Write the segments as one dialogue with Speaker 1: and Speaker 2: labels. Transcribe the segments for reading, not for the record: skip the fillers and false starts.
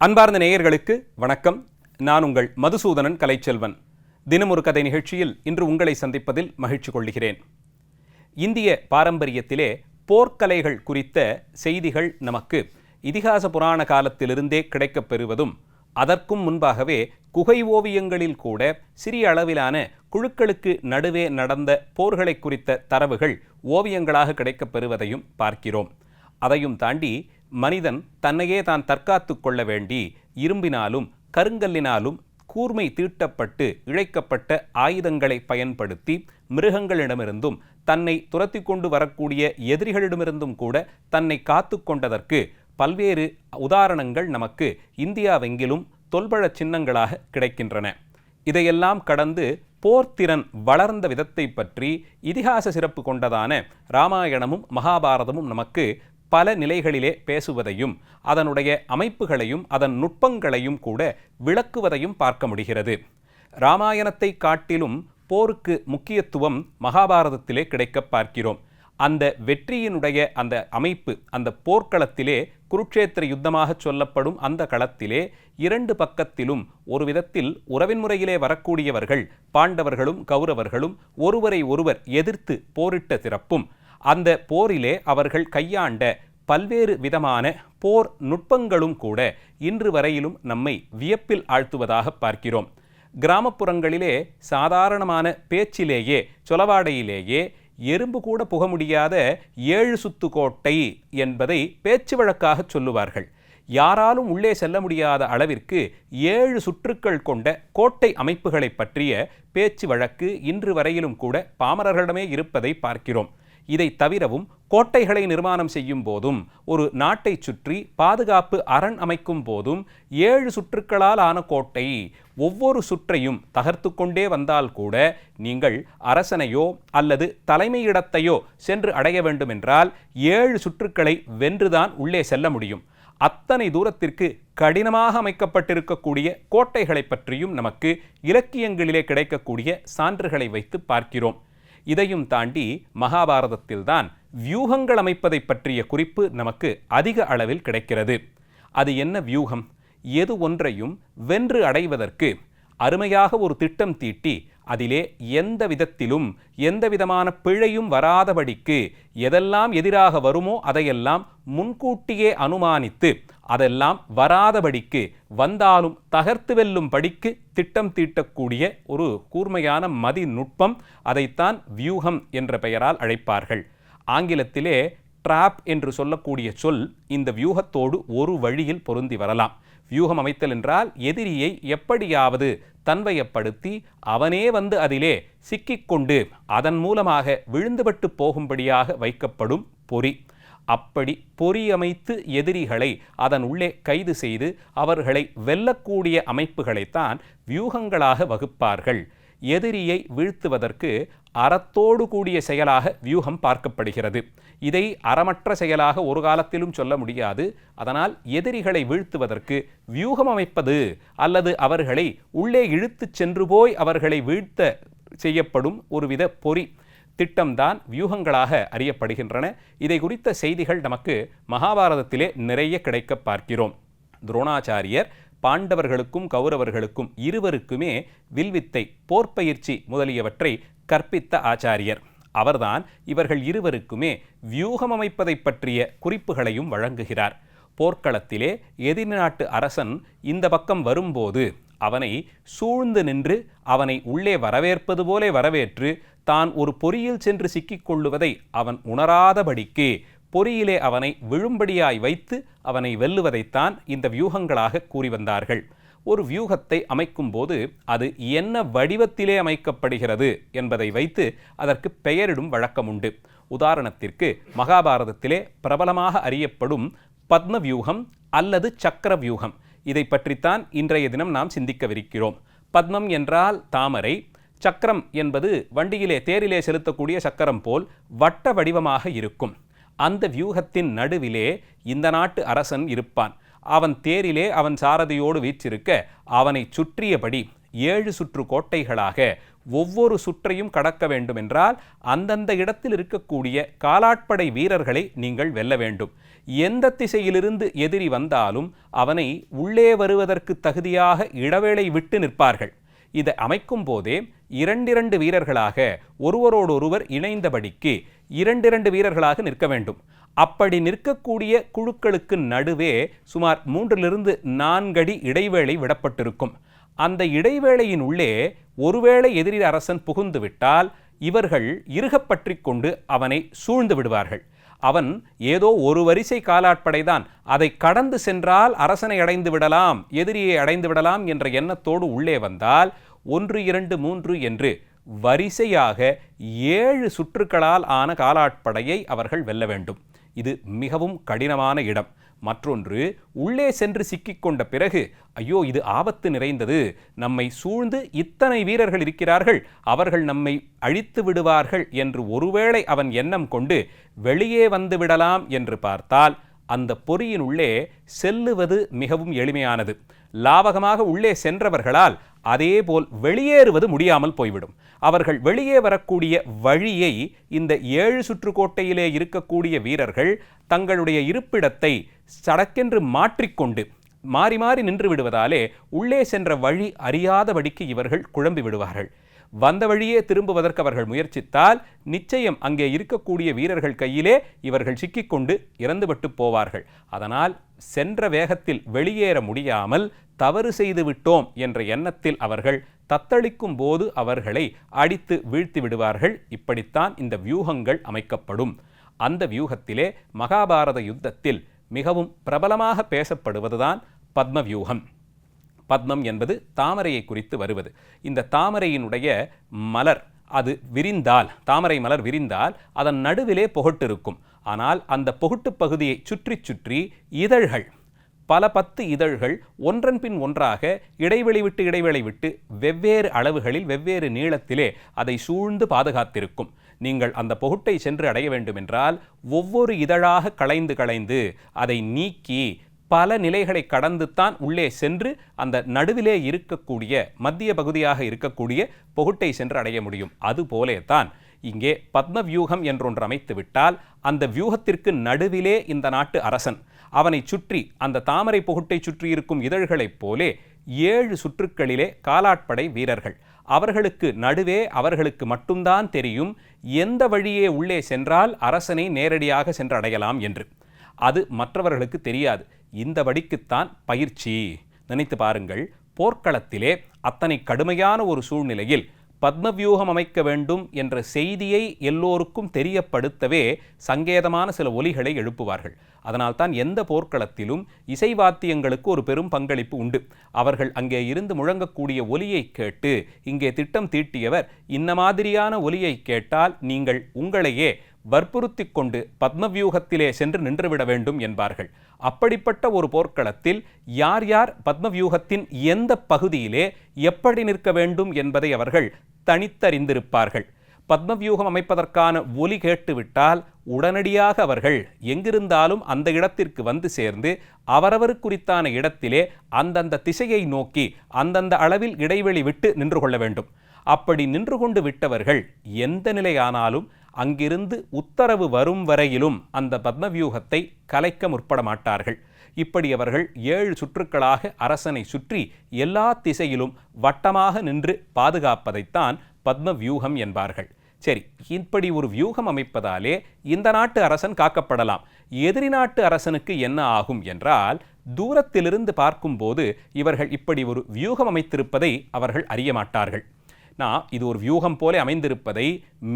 Speaker 1: அன்பார்ந்த நேயர்களுக்கு வணக்கம். நான் உங்கள் மதுசூதனன் கலைச்செல்வன். தினமொரு கதை நிகழ்ச்சியில் இன்று உங்களை சந்திப்பதில் மகிழ்ச்சி கொள்கிறேன். இந்திய பாரம்பரியத்திலே போர்க்கலைகள் குறித்த செய்திகள் நமக்கு இதிகாச புராண காலத்திலிருந்தே கிடைக்கப் பெறுவதும், அதற்கும் முன்பாகவே குகை ஓவியங்களில் கூட சிறிய அளவிலான குழுக்களுக்கு நடுவே நடந்த போர்களை குறித்த தரவுகள் ஓவியங்களாக கிடைக்கப் பெறுவதையும் பார்க்கிறோம். அதையும் தாண்டி மனிதன் தன்னையே தான் தற்காத்து கொள்ள வேண்டி இரும்பினாலும் கருங்கல்லினாலும் கூர்மை தீட்டப்பட்டு இழைக்கப்பட்ட ஆயுதங்களை பயன்படுத்தி மிருகங்களிடமிருந்தும் தன்னை துரத்தி கொண்டு வரக்கூடிய எதிரிகளிடமிருந்தும் கூட தன்னை காத்து கொண்டதற்கு பல்வேறு உதாரணங்கள் நமக்கு இந்தியாவெங்கிலும் தொல்பழ சின்னங்களாக கிடைக்கின்றன. இதையெல்லாம் கடந்து போர்த்திறன் வளர்ந்த விதத்தை பற்றி இதிகாச சிறப்பு கொண்டதான இராமாயணமும் மகாபாரதமும் நமக்கு பல நிலைகளிலே பேசுவதையும் அதனுடைய அமைப்புகளையும் அதன் நுட்பங்களையும் கூட விளக்குவதையும் பார்க்க முடிகிறது. இராமாயணத்தை காட்டிலும் போருக்கு முக்கியத்துவம் மகாபாரதத்திலே கிடைக்க பார்க்கிறோம். அந்த வெற்றியினுடைய அந்த அமைப்பு, அந்த போர்க்களத்திலே குருட்சேத்திர யுத்தமாக சொல்லப்படும் அந்த களத்திலே இரண்டு பக்கத்திலும் ஒரு விதத்தில் உறவின் முறையிலே வரக்கூடியவர்கள் பாண்டவர்களும் கௌரவர்களும் ஒருவரை ஒருவர் எதிர்த்து போரிட்ட சிறப்பும், அந்த போரிலே அவர்கள் கையாண்ட பல்வேறு விதமான போர் நுட்பங்களும் கூட இன்று வரையிலும் நம்மை வியப்பில் ஆழ்த்துவதாக பார்க்கிறோம். கிராமப்புறங்களிலே சாதாரணமான பேச்சிலேயே சொலவாடையிலேயே எறும்பு கூட புக முடியாத 7 சுத்து கோட்டை என்பதை பேச்சு வழக்காக சொல்லுவார்கள். யாராலும் உள்ளே செல்ல முடியாத அளவிற்கு 7 சுற்றுக்கள் கொண்ட கோட்டை அமைப்புகளை பற்றிய பேச்சு வழக்கு இன்று வரையிலும் கூட பாமரர்களிடமே இருப்பதை பார்க்கிறோம். இதை தவிரவும் கோட்டைகளை நிர்மாணம் செய்யும் போதும் ஒரு நாட்டை சுற்றி பாதுகாப்பு அரண் அமைக்கும் போதும் 7 சுற்றுக்களால் ஆன கோட்டை, ஒவ்வொரு சுற்றையும் தகர்த்து கொண்டே வந்தால் கூட நீங்கள் அரசனையோ அல்லது தலைமையிடத்தையோ சென்று அடைய வேண்டுமென்றால் 7 சுற்றுக்களை வென்றுதான் உள்ளே செல்ல முடியும். அத்தனை தூரத்திற்கு கடினமாக அமைக்கப்பட்டிருக்கக்கூடிய கோட்டைகளை பற்றியும் நமக்கு இலக்கியங்களிலே கிடைக்கக்கூடிய சான்றுகளை வைத்து பார்க்கிறோம். இதையும் தாண்டி மகாபாரதத்தில்தான் வியூகங்கள் அமைப்பதை பற்றிய குறிப்பு நமக்கு அதிக அளவில் கிடைக்கிறது. அது என்ன வியூகம்? எது ஒன்றையும் வென்று அடைவதற்கு அருமையாக ஒரு திட்டம் தீட்டி அதிலே எந்த விதத்திலும் எந்த விதமான பிழையும் வராதபடிக்கு எதெல்லாம் எதிராக வருமோ அதையெல்லாம் முன்கூட்டியே அனுமானித்து அதெல்லாம் வராதபடிக்கு வந்தாலும் தகர்த்து வெல்லும் படிக்கு திட்டம் தீட்டக்கூடிய ஒரு கூர்மையான மதி நுட்பம், அதைத்தான் வியூகம் என்ற பெயரால் அழைப்பார்கள். ஆங்கிலத்திலே ட்ராப் என்று சொல்லக்கூடிய சொல் இந்த வியூகத்தோடு ஒரு வழியில் பொருந்தி வரலாம். வியூகம் அமைத்தல் என்றால் எதிரியை எப்படியாவது தன்வயப்படுத்தி அவனே வந்து அதிலே சிக்கிக்கொண்டு அதன் மூலமாக விழுந்துபட்டு போகும்படியாக வைக்கப்படும் பொறி. அப்படி பொறி அமைத்து எதிரிகளை அதன் உள்ளே கைது செய்து அவர்களை வெல்லக்கூடிய அமைப்புகளைத்தான் வியூகங்களாக வகுப்பார்கள். எதிரியை வீழ்த்துவதற்கு அறத்தோடு கூடிய செயலாக வியூகம் பார்க்கப்படுகிறது. இதை அறமற்ற செயலாக ஒரு காலத்திலும் சொல்ல முடியாது. அதனால் எதிரிகளை வீழ்த்துவதற்கு வியூகம் அமைப்பது அல்லது அவர்களை உள்ளே இழுத்து சென்று போய் அவர்களை வீழ்த்த செய்யப்படும் ஒருவித பொறி திட்டம்தான் வியூகங்களாக அறியப்படுகின்றன. இதை குறித்த செய்திகள் நமக்கு மகாபாரதத்திலே நிறைய கிடைக்க பார்க்கிறோம். துரோணாச்சாரியர் பாண்டவர்களுக்கும் கௌரவர்களுக்கும் இருவருக்குமே வில்வித்தை, போர்ப்பயிற்சி முதலியவற்றை கற்பித்த ஆச்சாரியர். அவர்தான் இவர்கள் இருவருக்குமே வியூகம் அமைப்பதை பற்றிய குறிப்புகளையும் வழங்குகிறார். போர்க்களத்திலே எதிர்நாட்டு அரசன் இந்த பக்கம் வரும்போது அவனை சூழ்ந்து நின்று அவனை உள்ளே வரவேற்பது போல வரவேற்று தான் ஒரு பொறியில் சென்று சிக்கிக்கொள்ளுவதை அவன் உணராதபடிக்கு பொறியிலே அவனை விழும்படியாய் வைத்து அவனை வெல்லுவதைத்தான் இந்த வியூகங்களாக கூறி வந்தார்கள். ஒரு வியூகத்தை அமைக்கும் போது அது என்ன வடிவத்திலே அமைக்கப்படுகிறது என்பதை வைத்து அதற்கு பெயரிடும் வழக்கம் உண்டு. உதாரணத்திற்கு மகாபாரதத்திலே பிரபலமாக அறியப்படும் பத்ம வியூகம் அல்லது சக்கர வியூகம், இதை பற்றித்தான் இன்றைய தினம் நாம் சிந்திக்கவிருக்கிறோம். பத்மம் என்றால் தாமரை, சக்கரம் என்பது வண்டியிலே தேரிலே செலுத்தக்கூடிய சக்கரம் போல் வட்ட வடிவமாக இருக்கும். அந்த வியூகத்தின் நடுவிலே இந்த நாட்டு அரசன் இருப்பான். அவன் தேரிலே அவன் சாரதியோடு வீற்றிருக்க அவனை சுற்றியபடி 7 சுற்று கோட்டைகளாக ஒவ்வொரு சுற்றையும் கடக்க வேண்டும் என்றால் அந்தந்த இடத்தில் இருக்கக்கூடிய காலாட்படை வீரர்களை நீங்கள் வெல்ல வேண்டும். எந்த திசையிலிருந்து எதிரி வந்தாலும் அவனை உள்ளே வருவதற்கு தகுதியாக இடைவேளை விட்டு நிற்பார்கள். இதை அமைக்கும் போதே இரண்டிரண்டு வீரர்களாக ஒருவரோடொருவர் இணைந்தபடிக்கு இரண்டிரண்டு வீரர்களாக நிற்க வேண்டும். அப்படி நிற்கக்கூடிய குழுக்களுக்கு நடுவே சுமார் 3-4 அடி இடைவேளை விடப்பட்டிருக்கும். அந்த இடைவேளையின் உள்ளே ஒருவேளை எதிரி அரசன் புகுந்து விட்டால் இவர்கள் இறுகப்பற்றி கொண்டு அவனை சூழ்ந்து விடுவார்கள். அவன் ஏதோ ஒரு வரிசை காலாட்படைதான், அதை கடந்து சென்றால் அரசனை அடைந்து விடலாம், எதிரியை அடைந்து விடலாம் என்ற எண்ணத்தோடு உள்ளே வந்தால் 1, 2, 3 என்று வரிசையாக 7 சுற்றுக்களால் ஆன காலாட்படையை அவர்கள் வெல்ல வேண்டும். இது மிகவும் கடினமான இடம். மற்றொன்று, உள்ளே சென்று சிக்கிக்கொண்ட பிறகு ஐயோ இது ஆபத்து நிறைந்தது, நம்மை சூழ்ந்து இத்தனை வீரர்கள் இருக்கிறார்கள், அவர்கள் நம்மை அழித்து விடுவார்கள் என்று ஒருவேளை அவன் எண்ணம் கொண்டு வெளியே வந்து விடலாம் என்று பார்த்தால் அந்த பொறியின் உள்ளே செல்லுவது மிகவும் எளிமையானது. லாவகமாக உள்ளே சென்றவர்களால் அதேபோல் வெளியேறுவது முடியாமல் போய்விடும். அவர்கள் வெளியே வரக்கூடிய வழியை இந்த 7 சுற்றுக்கோட்டையிலே இருக்கக்கூடிய வீரர்கள் தங்களுடைய இருப்பிடத்தை சடக்கென்று மாற்றிக்கொண்டு மாறி மாறி நின்று விடுவதாலே உள்ளே சென்ற வழி அறியாதபடிக்கு இவர்கள் குழம்பி விடுவார்கள். வந்த வழியே திரும்புவதற்கு அவர்கள் முயற்சித்தால் நிச்சயம் அங்கே இருக்கக்கூடிய வீரர்கள் கையிலே இவர்கள் சிக்கிக்கொண்டு இறந்துவிட்டு போவார்கள். அதனால் சென்ற வேகத்தில் வெளியேற முடியாமல் தவறு செய்து விட்டோம் என்ற எண்ணத்தில் அவர்கள் தத்தளிக்கும் போது அவர்களை அடித்து வீழ்த்தி விடுவார்கள். இப்படித்தான் இந்த வியூகங்கள் அமைக்கப்படும். அந்த வியூகத்திலே மகாபாரத யுத்தத்தில் மிகவும் பிரபலமாக பேசப்படுவதுதான் பத்ம வியூகம். பத்மம் என்பது தாமரையை குறித்து வருவது. இந்த தாமரையினுடைய மலர் அது விரிந்தால், தாமரை மலர் விரிந்தால் அதன் நடுவிலே பொகுட்டு இருக்கும். ஆனால் அந்த பொகுட்டு பகுதியை சுற்றி சுற்றி இதழ்கள், பல 10 இதழ்கள் ஒன்றன் பின் ஒன்றாக இடைவெளி விட்டு வெவ்வேறு அளவுகளில் வெவ்வேறு நீளத்திலே அதை சூழ்ந்து பாதுகாத்திருக்கும். நீங்கள் அந்த பொகுட்டை சென்று அடைய வேண்டுமென்றால் ஒவ்வொரு இதழாக களைந்து அதை நீக்கி பல நிலைகளை கடந்துத்தான் உள்ளே சென்று அந்த நடுவிலே இருக்கக்கூடிய மத்திய பகுதியாக இருக்கக்கூடிய பொகுட்டை சென்று அடைய முடியும். அதுபோலே தான் இங்கே பத்ம வியூகம் என்றொன்று அமைத்து விட்டால் அந்த வியூகத்திற்கு நடுவிலே இந்த நாட்டு அரசன், அவனை சுற்றி அந்த தாமரை பொகுட்டை சுற்றி இருக்கும் இதழ்களைப் போலே 7 சுற்றுக்களிலே காலாட்படை வீரர்கள். அவர்களுக்கு நடுவே அவர்களுக்கு மட்டும்தான் தெரியும் எந்த வழியே உள்ளே சென்றால் அரசனை நேரடியாக சென்று அடையலாம் என்று. அது மற்றவர்களுக்கு தெரியாது. இந்த வழிக்குத்தான் பயிற்சி. நினைத்து பாருங்கள், போர்க்களத்திலே அத்தனை கடுமையான ஒரு சூழ்நிலையில் பத்மவியூகம் அமைக்க வேண்டும் என்ற செய்தியை எல்லோருக்கும் தெரியப்படுத்தவே சங்கேதமான சில ஒலிகளை எழுப்புவார்கள். அதனால்தான் எந்த போர்க்களத்திலும் இசைவாத்தியங்களுக்கு ஒரு பெரும் பங்களிப்பு உண்டு. அவர்கள் அங்கே இருந்து முழங்கக்கூடிய ஒலியை கேட்டு இங்கே திட்டம் தீட்டியவர் இந்த மாதிரியான ஒலியை கேட்டால் நீங்கள் உங்களையே வற்புறுத்தி கொண்டு பத்மவியூகத்திலே சென்று நின்றுவிட வேண்டும் என்பார்கள். அப்படிப்பட்ட ஒரு போர்க்களத்தில் யார் யார் பத்மவியூகத்தின் எந்த பகுதியிலே எப்படி நிற்க வேண்டும் என்பதை அவர்கள் தனித்தறிந்திருப்பார்கள். பத்மவியூகம் அமைப்பதற்கான ஒலி கேட்டுவிட்டால் உடனடியாக அவர்கள் எங்கிருந்தாலும் அந்த இடத்திற்கு வந்து சேர்ந்து அவரவர் குறித்தான இடத்திலே அந்தந்த திசையை நோக்கி அந்தந்த அளவில் இடைவெளி விட்டு நின்று கொள்ள வேண்டும். அப்படி நின்று கொண்டு விட்டவர்கள் எந்த நிலையானாலும் அங்கிருந்து உத்தரவு வரும் வரையிலும் அந்த பத்மவியூகத்தை கலைக்க முற்பட மாட்டார்கள். இப்படி அவர்கள் 7 சுற்றுக்களாக அரசனை சுற்றி எல்லா திசையிலும் வட்டமாக நின்று பாதுகாப்பதைத்தான் பத்ம வியூகம் என்பார்கள். சரி, இப்படி ஒரு வியூகம் அமைப்பதாலே இந்த நாட்டு அரசன் காக்கப்படலாம். எதிரி நாட்டு அரசனுக்கு என்ன ஆகும் என்றால், தூரத்திலிருந்து பார்க்கும்போது இவர்கள் இப்படி ஒரு வியூகம் அமைத்திருப்பதை அவர்கள் அறிய மாட்டார்கள். இது ஒரு வியூகம் போல அமைந்திருப்பதை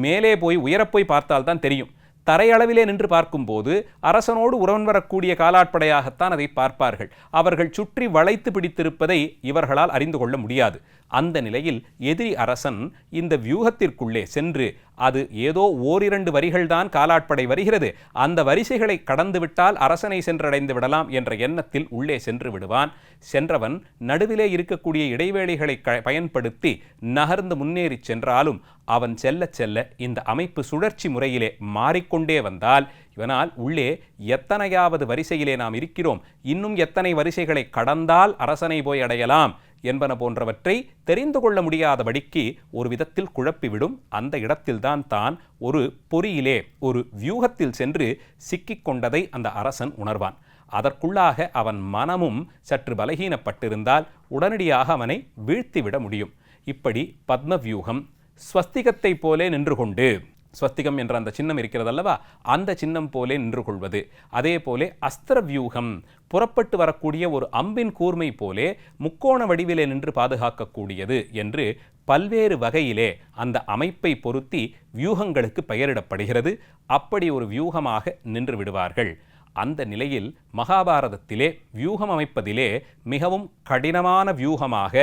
Speaker 1: மேலே போய் உயரப்போய் பார்த்தால்தான் தெரியும். தரையளவிலே நின்று பார்க்கும்போது அரசனோடு உறவன் வரக்கூடிய காலாட்படையாகத்தான் அதை பார்ப்பார்கள். அவர்கள் சுற்றி வளைத்து பிடித்திருப்பதை இவர்களால் அறிந்து கொள்ள முடியாது. அந்த நிலையில் எதிரி அரசன் இந்த வியூகத்திற்குள்ளே சென்று, அது ஏதோ 1-2 வரிகள்தான் காலாட்படை வருகிறது, அந்த வரிசைகளை கடந்துவிட்டால் அரசனை சென்றடைந்து விடலாம் என்ற எண்ணத்தில் உள்ளே சென்று விடுவான். சென்றவன் நடுவிலே இருக்கக்கூடிய இடைவேளைகளை பயன்படுத்தி நகர்ந்து முன்னேறி சென்றாலும் அவன் செல்ல செல்ல இந்த அமைப்பு சுழற்சி முறையிலே மாறிக்கொண்டே வந்தால் இவனால் உள்ளே எத்தனையாவது வரிசையிலே நாம் இருக்கிறோம், இன்னும் எத்தனை வரிசைகளை கடந்தால் அரசனை போய் அடையலாம் என்பன போன்றவற்றை தெரிந்து கொள்ள முடியாதபடிக்கு ஒரு விதத்தில் குழப்பிவிடும். அந்த இடத்தில்தான் தான் ஒரு பொறியிலே ஒரு வியூகத்தில் சென்று சிக்கிக்கொண்டதை அந்த அரசன் உணர்வான். அதற்குள்ளாக அவன் மனமும் சற்று பலகீனப்பட்டிருந்தால் உடனடியாக அவனை வீழ்த்திவிட முடியும். இப்படி பத்மவியூகம் ஸ்வஸ்திகத்தை போலே நின்று கொண்டு, ஸ்வஸ்திகம் என்ற அந்த சின்னம் இருக்கிறதல்லவா, அந்த சின்னம் போலே நின்று கொள்வது, அதே போலே அஸ்திர வியூகம் புறப்பட்டு வரக்கூடிய ஒரு அம்பின் கூர்மை போலே முக்கோண வடிவிலே நின்று பாதுகாக்கக்கூடியது என்று பல்வேறு வகையிலே அந்த அமைப்பை பொருத்தி வியூகங்களுக்கு பெயரிடப்படுகிறது. அப்படி ஒரு வியூகமாக நின்று விடுவார்கள். அந்த நிலையில் மகாபாரதத்திலே வியூகம் அமைப்பதிலே மிகவும் கடினமான வியூகமாக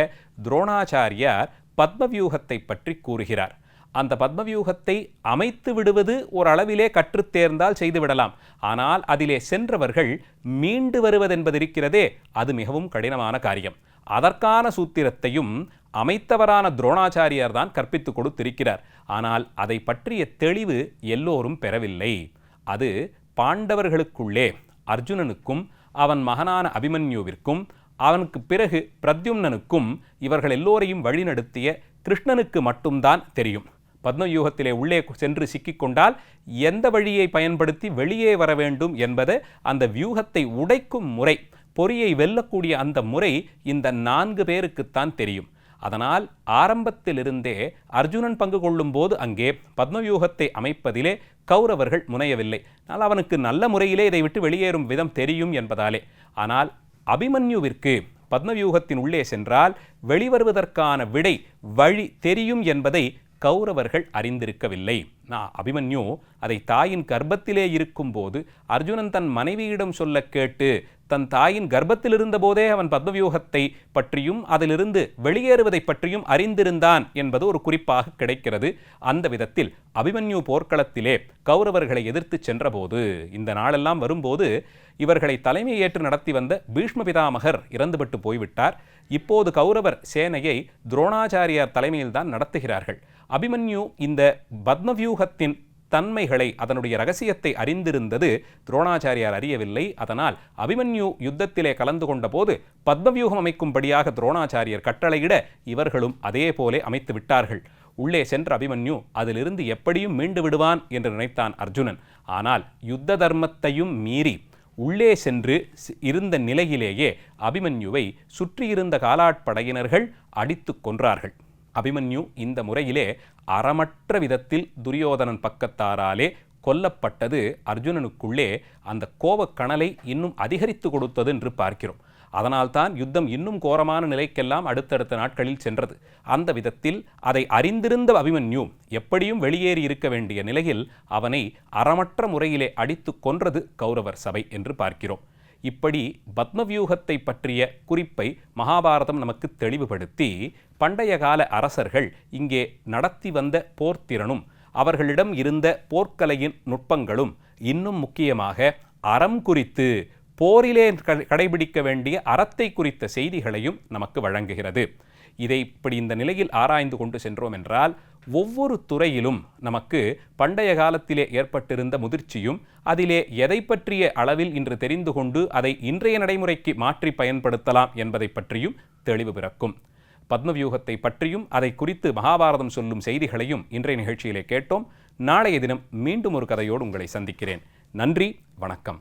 Speaker 1: துரோணாச்சாரியார் பத்மவியூகத்தை பற்றி கூறுகிறார். அந்த பத்மவியூகத்தை அமைத்து விடுவது ஓரளவிலே கற்றுத் தேர்ந்தால் செய்துவிடலாம். ஆனால் அதிலே சென்றவர்கள் மீண்டு வருவதென்பதிருக்கிறதே, அது மிகவும் கடினமான காரியம். அதற்கான சூத்திரத்தையும் அமைத்தவரான துரோணாச்சாரியார் தான் கற்பித்து கொடுத்திருக்கிறார். ஆனால் அதை பற்றிய தெளிவு எல்லோரும் பெறவில்லை. அது பாண்டவர்களுக்குள்ளே அர்ஜுனனுக்கும் அவன் மகனான அபிமன்யுவிற்கும் அவனுக்கு பிறகு பிரத்யும்னனுக்கும் இவர்கள் எல்லோரையும் வழிநடத்திய கிருஷ்ணனுக்கு மட்டும்தான் தெரியும். பத்மவியூகத்திலே உள்ளே சென்று சிக்கிக்கொண்டால் எந்த வழியை பயன்படுத்தி வெளியே வர வேண்டும் என்பது, அந்த வியூகத்தை உடைக்கும் முறை, பொறியை வெல்லக்கூடிய அந்த முறை இந்த 4 பேருக்குத்தான் தெரியும். அதனால் ஆரம்பத்திலிருந்தே அர்ஜுனன் பங்கு கொள்ளும் போது அங்கே பத்மவியூகத்தை அமைப்பதிலே கௌரவர்கள் முனையவில்லை. ஆனால் அவனுக்கு நல்ல முறையிலே இதை விட்டு வெளியேறும் விதம் தெரியும் என்பதாலே. ஆனால் அபிமன்யுவிற்கு பத்மவியூகத்தின் உள்ளே சென்றால் வெளிவருவதற்கான வழி தெரியும் என்பதை கௌரவர்கள் அறிந்திருக்கவில்லை. அபிமன்யு அதை தாயின் கர்ப்பத்திலே இருக்கும்போது அர்ஜுனன் தன் மனைவியிடம் சொல்ல கேட்டு தன் தாயின் கர்ப்பத்தில் இருந்தபோதே அவன் பத்மவியூகத்தை பற்றியும் அதிலிருந்து வெளியேறுவதை பற்றியும் அறிந்திருந்தான் என்பது ஒரு குறிப்பாக கிடைக்கிறது. அந்த விதத்தில் அபிமன்யு போர்க்களத்திலே கௌரவர்களை எதிர்த்து சென்றபோது, இந்த நாளெல்லாம் வரும்போது இவர்களை தலைமை ஏற்று நடத்தி வந்த பீஷ்ம பிதாமகர் இறந்துபட்டு போய்விட்டார். இப்போது கௌரவர் சேனையை துரோணாச்சாரியார் தலைமையில்தான் நடத்துகிறார்கள். அபிமன்யு இந்த பத்மவியூகத்தின் தன்மைகளை, அதனுடைய ரகசியத்தை அறிந்திருந்தது துரோணாச்சாரியார் அறியவில்லை. அதனால் அபிமன்யு யுத்தத்திலே கலந்து கொண்ட போது பத்மவியூகம் அமைக்கும்படியாக துரோணாச்சாரியர் கட்டளையிட இவர்களும் அதே போலே அமைத்து விட்டார்கள். உள்ளே சென்ற அபிமன்யு அதிலிருந்து எப்படியும் மீண்டு விடுவான் என்று நினைத்தான் அர்ஜுனன். ஆனால் யுத்த தர்மத்தையும் மீறி உள்ளே சென்று இருந்த நிலையிலேயே அபிமன்யுவை சுற்றியிருந்த காலாட்படையினர்கள் அடித்து கொன்றார்கள். அபிமன்யு இந்த முறையிலே அறமற்ற விதத்தில் துரியோதனன் பக்கத்தாராலே கொல்லப்பட்டது அர்ஜுனனுக்குள்ளே அந்த கோபக்கணலை இன்னும் அதிகரித்து கொடுத்தது என்று பார்க்கிறோம். அதனால்தான் யுத்தம் இன்னும் கோரமான நிலைக்கெல்லாம் அடுத்தடுத்த நாட்களில் சென்றது. அந்த விதத்தில் அதை அறிந்திருந்த அபிமன்யு எப்படியும் வெளியேறி இருக்க வேண்டிய நிலையில் அவனை அறமற்ற முறையிலே அடித்து கொன்றது கௌரவர் சபை என்று பார்க்கிறோம். இப்படி பத்மவியூகத்தை பற்றிய குறிப்பை மகாபாரதம் நமக்கு தெளிவுபடுத்தி, பண்டைய கால அரசர்கள் இங்கே நடத்தி வந்த போர்த்திறனும் அவர்களிடம் இருந்த போர்க்கலையின் நுட்பங்களும், இன்னும் முக்கியமாக அறம் குறித்து, போரிலே கடைபிடிக்க வேண்டிய அறத்தை குறித்த செய்திகளையும் நமக்கு வழங்குகிறது. இதை இப்படி இந்த நிலையில் ஆராய்ந்து கொண்டு சென்றோம் என்றால் ஒவ்வொரு துறையிலும் நமக்கு பண்டைய காலத்திலே ஏற்பட்டிருந்த முதிர்ச்சியும், அதிலே எதை பற்றிய அளவில் இன்று தெரிந்து கொண்டு அதை இன்றைய நடைமுறைக்கு மாற்றி பயன்படுத்தலாம் என்பதை பற்றியும் தெளிவு பிறக்கும். பத்மவியூகத்தை பற்றியும் அதை குறித்து மகாபாரதம் சொல்லும் செய்திகளையும் இன்றைய நிகழ்ச்சியிலே கேட்டோம். நாளைய தினம் மீண்டும் ஒரு கதையோடு உங்களை சந்திக்கிறேன். நன்றி, வணக்கம்.